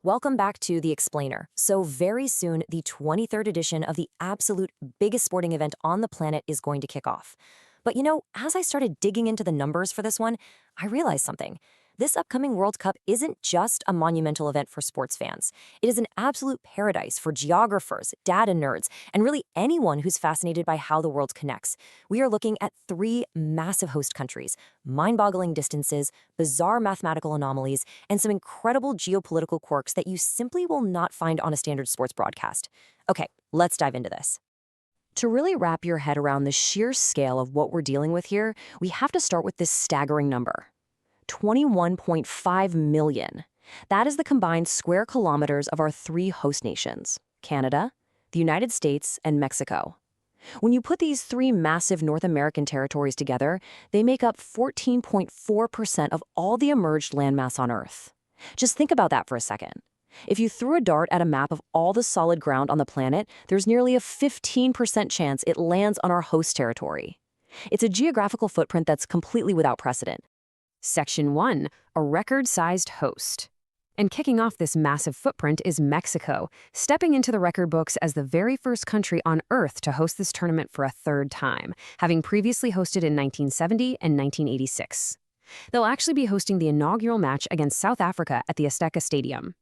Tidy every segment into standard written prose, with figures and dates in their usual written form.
Welcome back to The Explainer. So very soon, the 23rd edition of the absolute biggest sporting event on the planet is going to kick off. But as I started digging into the numbers for this one, I realized something. This upcoming World Cup isn't just a monumental event for sports fans. It is an absolute paradise for geographers, data nerds, and really anyone who's fascinated by how the world connects. We are looking at 3 massive host countries, mind-boggling distances, bizarre mathematical anomalies, and some incredible geopolitical quirks that you simply will not find on a standard sports broadcast. Okay, let's dive into this. To really wrap your head around the sheer scale of what we're dealing with here, we have to start with this staggering number. 21.5 million. That is the combined square kilometers of our 3 host nations, Canada, the United States, and Mexico. When you put these 3 massive North American territories together, they make up 14.4% of all the emerged landmass on Earth. Just think about that for a second. If you threw a dart at a map of all the solid ground on the planet, there's nearly a 15% chance it lands on our host territory. It's a geographical footprint that's completely without precedent. Section 1, a record-sized host. And kicking off this massive footprint is Mexico, stepping into the record books as the very first country on Earth to host this tournament for a 3rd time, having previously hosted in 1970 and 1986. They'll actually be hosting the inaugural match against South Africa at the Azteca Stadium.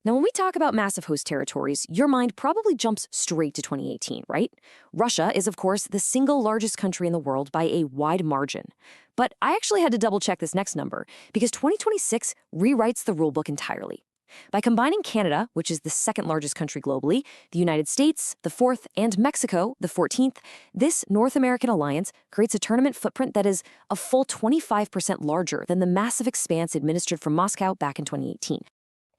Now, when we talk about massive host territories, your mind probably jumps straight to 2018, right? Russia is, of course, the single largest country in the world by a wide margin. But I actually had to double-check this next number, because 2026 rewrites the rulebook entirely. By combining Canada, which is the 2nd largest country globally, the United States, the 4th, and Mexico, the 14th, this North American alliance creates a tournament footprint that is a full 25% larger than the massive expanse administered from Moscow back in 2018.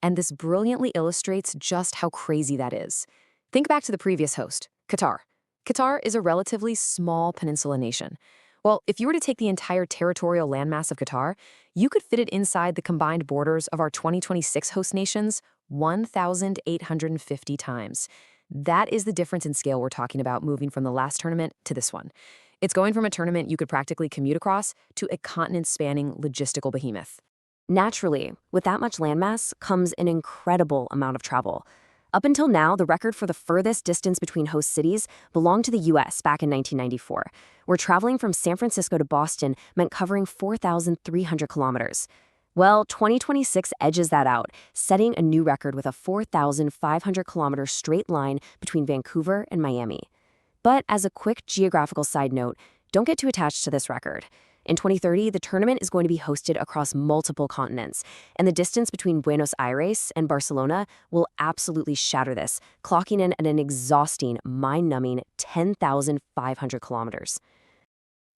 And this brilliantly illustrates just how crazy that is. Think back to the previous host, Qatar. Qatar is a relatively small peninsula nation. Well, if you were to take the entire territorial landmass of Qatar, you could fit it inside the combined borders of our 2026 host nations 1,850 times. That is the difference in scale we're talking about moving from the last tournament to this one. It's going from a tournament you could practically commute across to a continent-spanning logistical behemoth. Naturally, with that much landmass comes an incredible amount of travel. Up until now, the record for the furthest distance between host cities belonged to the US back in 1994, where traveling from San Francisco to Boston meant covering 4,300 kilometers. Well, 2026 edges that out, setting a new record with a 4,500-kilometer straight line between Vancouver and Miami. But as a quick geographical side note, don't get too attached to this record. In 2030, the tournament is going to be hosted across multiple continents, and the distance between Buenos Aires and Barcelona will absolutely shatter this, clocking in at an exhausting, mind-numbing 10,500 kilometers.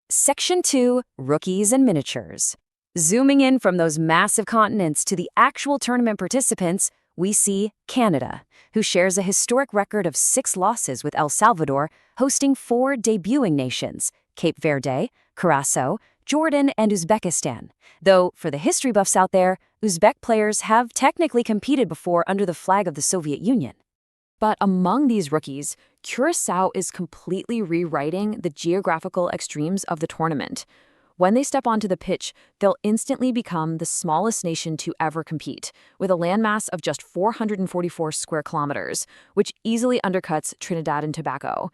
Section 2, Rookies and Miniatures. Zooming in from those massive continents to the actual tournament participants, we see Canada, who shares a historic record of 6 losses with El Salvador, hosting 4 debuting nations, Cape Verde, Curaçao, Jordan, and Uzbekistan. Though, for the history buffs out there, Uzbek players have technically competed before under the flag of the Soviet Union. But among these rookies, Curaçao is completely rewriting the geographical extremes of the tournament. When they step onto the pitch, they'll instantly become the smallest nation to ever compete, with a landmass of just 444 square kilometers, which easily undercuts Trinidad and Tobago.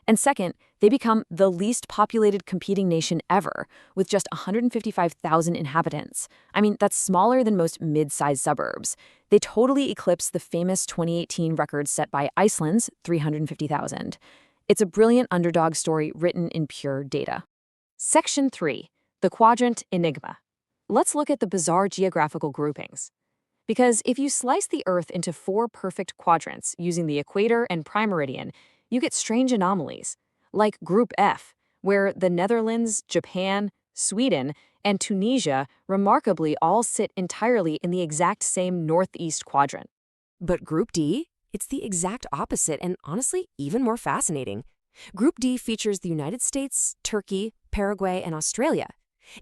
And second, they become the least populated competing nation ever, with just 155,000 inhabitants. I mean, that's smaller than most mid-sized suburbs. They totally eclipse the famous 2018 record set by Iceland's 350,000. It's a brilliant underdog story written in pure data. Section 3, the quadrant enigma. Let's look at the bizarre geographical groupings. Because if you slice the Earth into 4 perfect quadrants using the equator and prime meridian, you get strange anomalies, like Group F, where the Netherlands, Japan, Sweden, and Tunisia remarkably all sit entirely in the exact same northeast quadrant. But Group D? It's the exact opposite and honestly even more fascinating. Group D features the United States, Turkey, Paraguay, and Australia.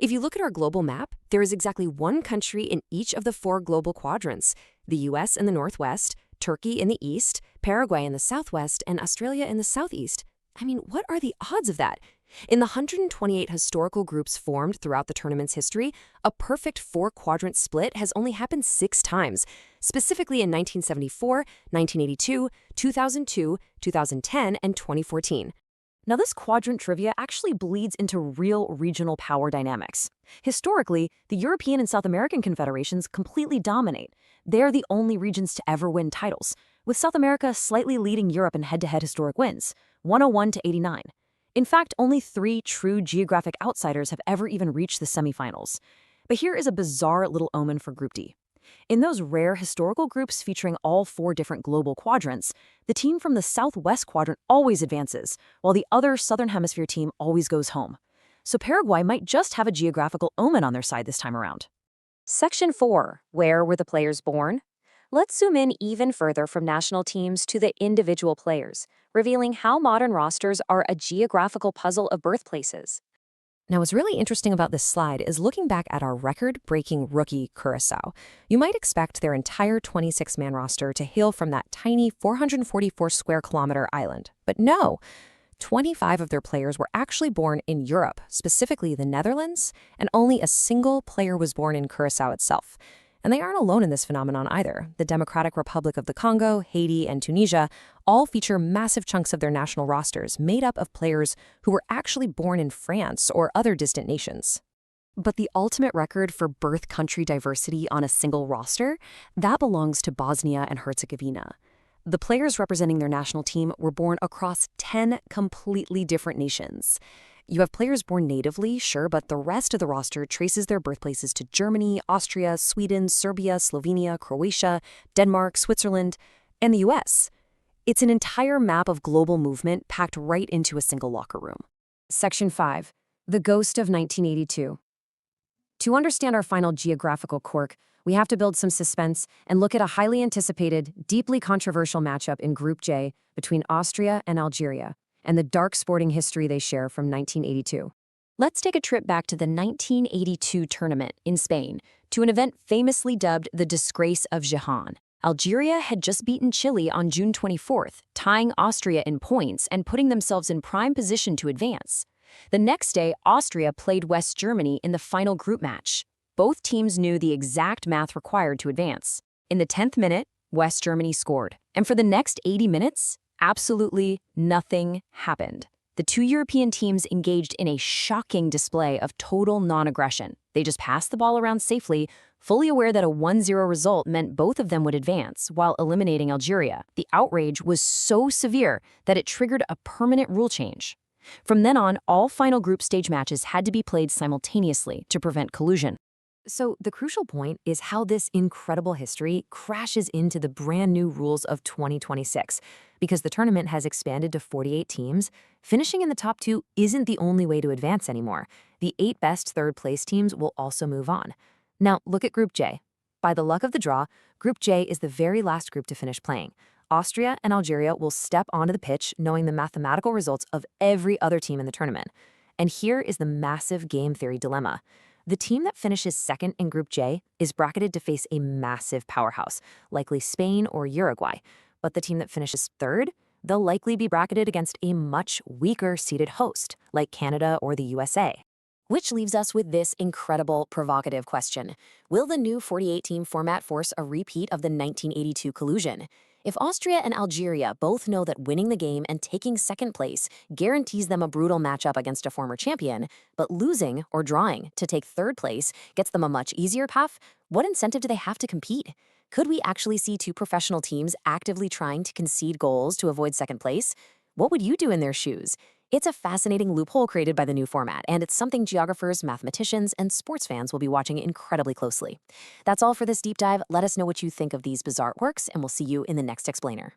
If you look at our global map, there is exactly 1 country in each of the 4 global quadrants, the US in the northwest, Turkey in the east, Paraguay in the southwest, and Australia in the southeast. I mean, what are the odds of that? In the 128 historical groups formed throughout the tournament's history, a perfect four-quadrant split has only happened 6 times, specifically in 1974, 1982, 2002, 2010, and 2014. Now, this quadrant trivia actually bleeds into real regional power dynamics. Historically, the European and South American confederations completely dominate. They're the only regions to ever win titles, with South America slightly leading Europe in head-to-head historic wins, 101 to 89. In fact, only 3 true geographic outsiders have ever even reached the semifinals. But here is a bizarre little omen for Group D. In those rare historical groups featuring all 4 different global quadrants, the team from the southwest quadrant always advances, while the other southern hemisphere team always goes home. So Paraguay might just have a geographical omen on their side this time around. Section 4. Where were the players born? Let's zoom in even further from national teams to the individual players, revealing how modern rosters are a geographical puzzle of birthplaces. Now, what's really interesting about this slide is looking back at our record-breaking rookie Curaçao. You might expect their entire 26-man roster to hail from that tiny 444-square-kilometer island. But no, 25 of their players were actually born in Europe, specifically the Netherlands, and only a single player was born in Curaçao itself. And they aren't alone in this phenomenon either. The Democratic Republic of the Congo, Haiti, and Tunisia all feature massive chunks of their national rosters made up of players who were actually born in France or other distant nations. But the ultimate record for birth country diversity on a single roster, that belongs to Bosnia and Herzegovina. The players representing their national team were born across 10 completely different nations. You have players born natively, sure, but the rest of the roster traces their birthplaces to Germany, Austria, Sweden, Serbia, Slovenia, Croatia, Denmark, Switzerland, and the US. It's an entire map of global movement packed right into a single locker room. Section 5. The Ghost of 1982. To understand our final geographical quirk, we have to build some suspense and look at a highly anticipated, deeply controversial matchup in Group J between Austria and Algeria, and the dark sporting history they share from 1982. Let's take a trip back to the 1982 tournament in Spain, to an event famously dubbed the Disgrace of Gijón. Algeria had just beaten Chile on June 24th, tying Austria in points and putting themselves in prime position to advance. The next day, Austria played West Germany in the final group match. Both teams knew the exact math required to advance. In the 10th minute, West Germany scored. And for the next 80 minutes, absolutely nothing happened. The 2 European teams engaged in a shocking display of total non-aggression. They just passed the ball around safely, fully aware that a 1-0 result meant both of them would advance while eliminating Algeria. The outrage was so severe that it triggered a permanent rule change. From then on, all final group stage matches had to be played simultaneously to prevent collusion. So the crucial point is how this incredible history crashes into the brand new rules of 2026. Because the tournament has expanded to 48 teams, finishing in the top 2 isn't the only way to advance anymore. The 8 best third-place teams will also move on. Now, look at Group J. By the luck of the draw, Group J is the very last group to finish playing. Austria and Algeria will step onto the pitch knowing the mathematical results of every other team in the tournament. And here is the massive game theory dilemma. The team that finishes second in Group J is bracketed to face a massive powerhouse, likely Spain or Uruguay. But the team that finishes third, they'll likely be bracketed against a much weaker seeded host, like Canada or the USA. Which leaves us with this incredible, provocative question. Will the new 48-team format force a repeat of the 1982 collusion? If Austria and Algeria both know that winning the game and taking second place guarantees them a brutal matchup against a former champion, but losing or drawing to take third place gets them a much easier path, what incentive do they have to compete? Could we actually see 2 professional teams actively trying to concede goals to avoid second place? What would you do in their shoes? It's a fascinating loophole created by the new format, and it's something geographers, mathematicians, and sports fans will be watching incredibly closely. That's all for this deep dive. Let us know what you think of these bizarre works, and we'll see you in the next explainer.